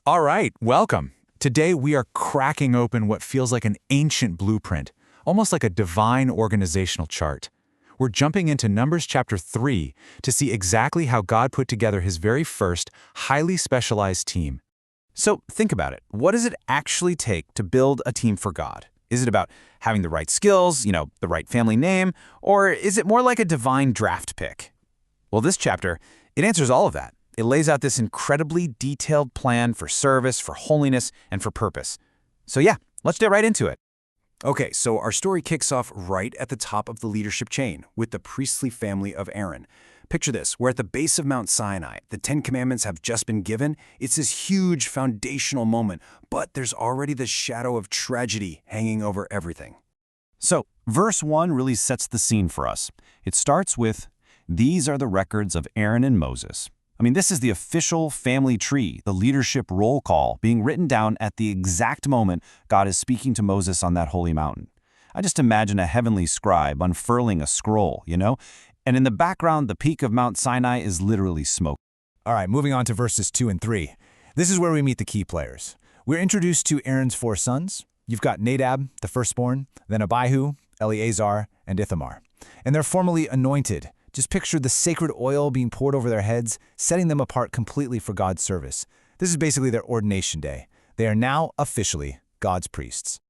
All right, welcome. Today we are cracking open what feels like an ancient blueprint, almost like a divine organizational chart. We're jumping into Numbers chapter 3 to see exactly how God put together his very first, highly specialized team. So think about it. What does it actually take to build a team for God? Is it about having the right skills, the right family name, or is it more like a divine draft pick? Well, this chapter, it answers all of that. It lays out this incredibly detailed plan for service, for holiness, and for purpose. So yeah, let's get right into it. Okay, so our story kicks off right at the top of the leadership chain with the priestly family of Aaron. Picture this, we're at the base of Mount Sinai. The 10 Commandments have just been given. It's this huge foundational moment, but there's already the shadow of tragedy hanging over everything. So, verse 1 really sets the scene for us. It starts with, "These are the records of Aaron and Moses." This is the official family tree, the leadership roll call, being written down at the exact moment God is speaking to Moses on that holy mountain. I just imagine a heavenly scribe unfurling a scroll, And in the background, the peak of Mount Sinai is literally smoke. All right, moving on to verses 2 and 3. This is where we meet the key players. We're introduced to Aaron's 4 sons. You've got Nadab, the firstborn, then Abihu, Eleazar, and Ithamar. And they're formally anointed. Just picture the sacred oil being poured over their heads, setting them apart completely for God's service. This is basically their ordination day. They are now officially God's priests.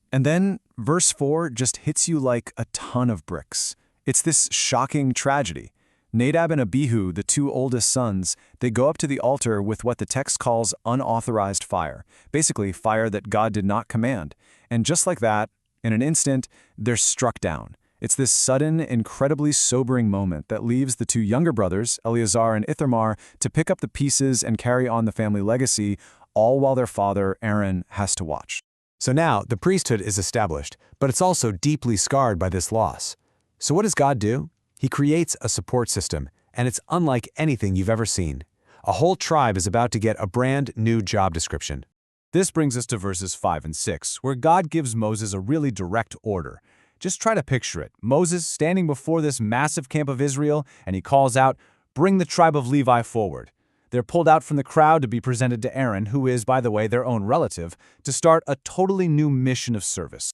And then verse 4 just hits you like a ton of bricks. It's this shocking tragedy. Nadab and Abihu, the 2 oldest sons, they go up to the altar with what the text calls unauthorized fire, basically fire that God did not command. And just like that, in an instant, they're struck down. It's this sudden, incredibly sobering moment that leaves the 2 younger brothers, Eleazar and Ithamar, to pick up the pieces and carry on the family legacy, all while their father, Aaron, has to watch. So now, the priesthood is established, but it's also deeply scarred by this loss. So what does God do? He creates a support system, and it's unlike anything you've ever seen. A whole tribe is about to get a brand new job description. This brings us to verses 5 and 6, where God gives Moses a really direct order. Just try to picture it. Moses standing before this massive camp of Israel, and he calls out, "Bring the tribe of Levi forward." They're pulled out from the crowd to be presented to Aaron, who is, by the way, their own relative, to start a totally new mission of service.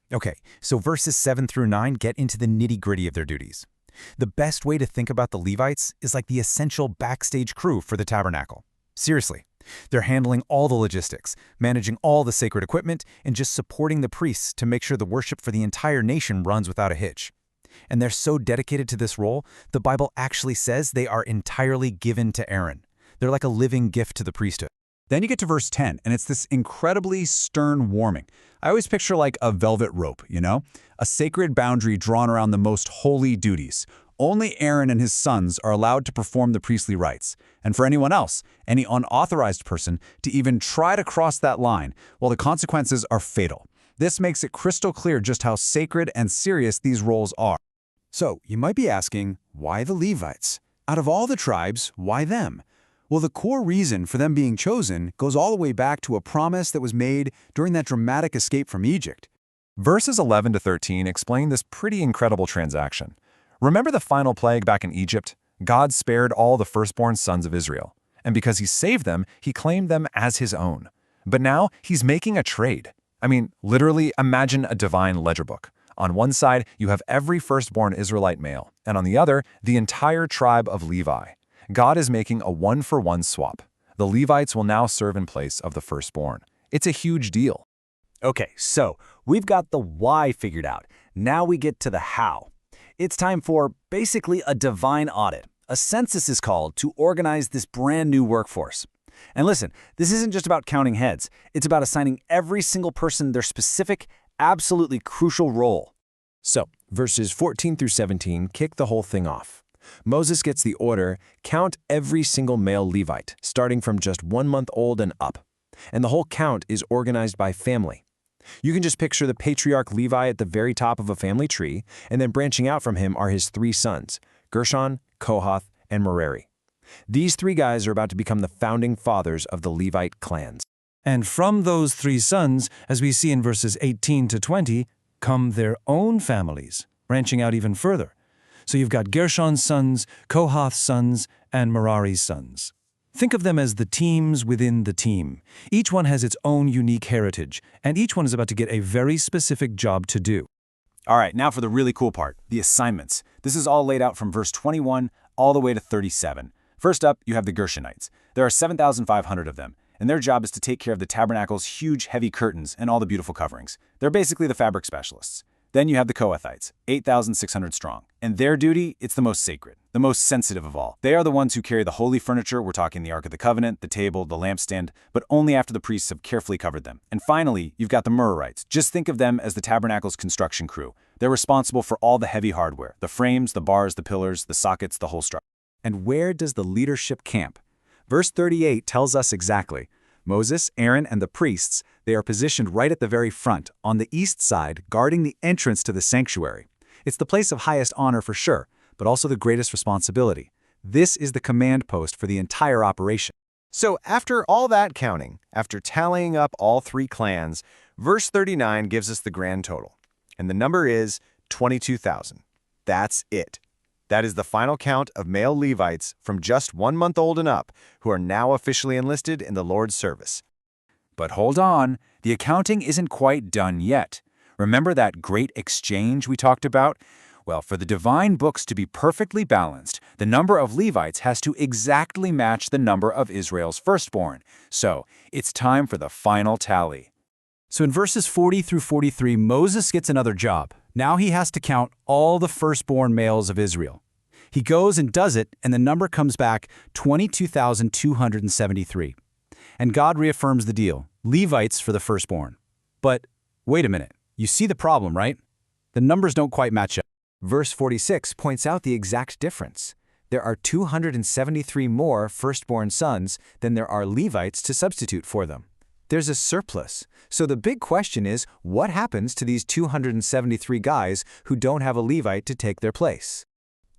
Okay, so verses 7 through 9 get into the nitty-gritty of their duties. The best way to think about the Levites is like the essential backstage crew for the tabernacle. Seriously. They're handling all the logistics, managing all the sacred equipment, and just supporting the priests to make sure the worship for the entire nation runs without a hitch. And they're so dedicated to this role, the Bible actually says they are entirely given to Aaron. They're like a living gift to the priesthood. Then you get to verse 10, and it's this incredibly stern warning. I always picture like a velvet rope, A sacred boundary drawn around the most holy duties. Only Aaron and his sons are allowed to perform the priestly rites, and for anyone else, any unauthorized person, to even try to cross that line, well, the consequences are fatal. This makes it crystal clear just how sacred and serious these roles are. So, you might be asking, why the Levites? Out of all the tribes, why them? Well, the core reason for them being chosen goes all the way back to a promise that was made during that dramatic escape from Egypt. Verses 11 to 13 explain this pretty incredible transaction. Remember the final plague back in Egypt? God spared all the firstborn sons of Israel. And because he saved them, he claimed them as his own. But now he's making a trade. Literally imagine a divine ledger book. On one side, you have every firstborn Israelite male, and on the other, the entire tribe of Levi. God is making a one-for-one swap. The Levites will now serve in place of the firstborn. It's a huge deal. Okay, so we've got the why figured out. Now we get to the how. It's time for basically a divine audit. A census is called to organize this brand new workforce. And listen, this isn't just about counting heads. It's about assigning every single person their specific, absolutely crucial role. So, verses 14 through 17 kick the whole thing off. Moses gets the order, count every single male Levite, starting from just 1 month old and up. And the whole count is organized by family. You can just picture the patriarch Levi at the very top of a family tree, and then branching out from him are his 3 sons, Gershon, Kohath, and Merari. These 3 guys are about to become the founding fathers of the Levite clans. And from those 3 sons, as we see in verses 18 to 20, come their own families, branching out even further. So you've got Gershon's sons, Kohath's sons, and Merari's sons. Think of them as the teams within the team. Each one has its own unique heritage, and each one is about to get a very specific job to do. All right, now for the really cool part, the assignments. This is all laid out from verse 21 all the way to 37. First up, you have the Gershonites. There are 7,500 of them, and their job is to take care of the tabernacle's huge, heavy curtains and all the beautiful coverings. They're basically the fabric specialists. Then you have the Kohathites, 8,600 strong. And their duty, it's the most sacred, the most sensitive of all. They are the ones who carry the holy furniture. We're talking the Ark of the Covenant, the table, the lampstand, but only after the priests have carefully covered them. And finally, you've got the Merarites. Just think of them as the tabernacle's construction crew. They're responsible for all the heavy hardware, the frames, the bars, the pillars, the sockets, the whole structure. And where does the leadership camp? Verse 38 tells us exactly. Moses, Aaron, and the priests, they are positioned right at the very front, on the east side, guarding the entrance to the sanctuary. It's the place of highest honor for sure, but also the greatest responsibility. This is the command post for the entire operation. So after all that counting, after tallying up all three clans, verse 39 gives us the grand total. And the number is 22,000. That's it. That is the final count of male Levites from just 1 month old and up who are now officially enlisted in the Lord's service. But hold on, the accounting isn't quite done yet. Remember that great exchange we talked about? Well, for the divine books to be perfectly balanced, the number of Levites has to exactly match the number of Israel's firstborn. So, it's time for the final tally. So in verses 40 through 43, Moses gets another job. Now he has to count all the firstborn males of Israel. He goes and does it, and the number comes back 22,273. And God reaffirms the deal, Levites for the firstborn. But wait a minute, you see the problem, right? The numbers don't quite match up. Verse 46 points out the exact difference. There are 273 more firstborn sons than there are Levites to substitute for them. There's a surplus. So the big question is, what happens to these 273 guys who don't have a Levite to take their place?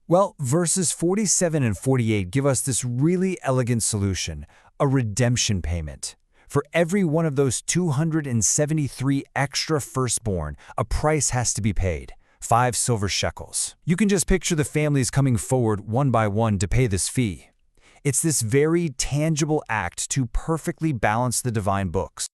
Well, verses 47 and 48 give us this really elegant solution, a redemption payment. For every one of those 273 extra firstborn, a price has to be paid, 5 silver shekels. You can just picture the families coming forward one by one to pay this fee. It's this very tangible act to perfectly balance the divine books.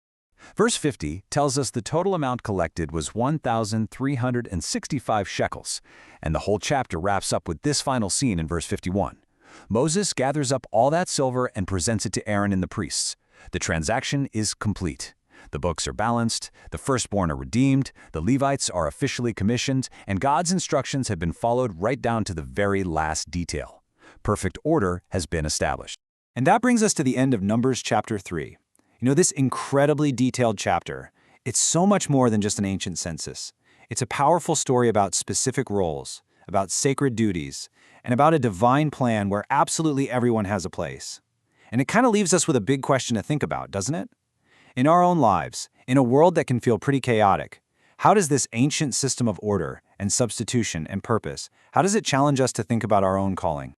Verse 50 tells us the total amount collected was 1,365 shekels, and the whole chapter wraps up with this final scene in verse 51. Moses gathers up all that silver and presents it to Aaron and the priests. The transaction is complete. The books are balanced, the firstborn are redeemed, the Levites are officially commissioned, and God's instructions have been followed right down to the very last detail. Perfect order has been established. And that brings us to the end of Numbers chapter 3. You know, this incredibly detailed chapter, it's so much more than just an ancient census. It's a powerful story about specific roles, about sacred duties, and about a divine plan where absolutely everyone has a place. And it kind of leaves us with a big question to think about, doesn't it? In our own lives, in a world that can feel pretty chaotic, how does this ancient system of order and substitution and purpose, how does it challenge us to think about our own calling?